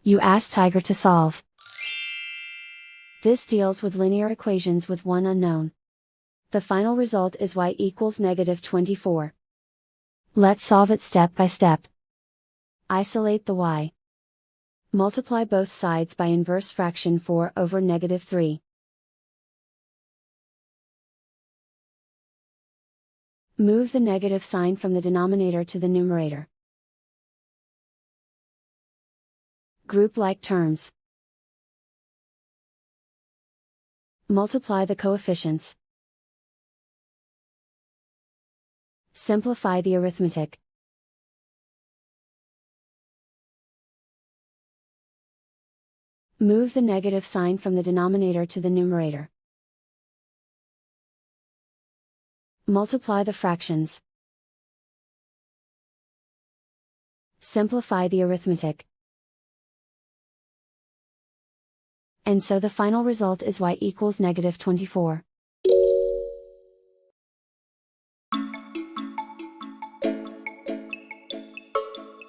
You ask Tiger to solve. This deals with linear equations with one unknown. The final result is y equals -24. Let's solve it step by step. Isolate the y. Multiply both sides by inverse fraction 4 over -3. Move the negative sign from the denominator to the numerator. Group like terms. Multiply the coefficients. Simplify the arithmetic. Move the negative sign from the denominator to the numerator. Multiply the fractions. Simplify the arithmetic. And so the final result is y equals -24.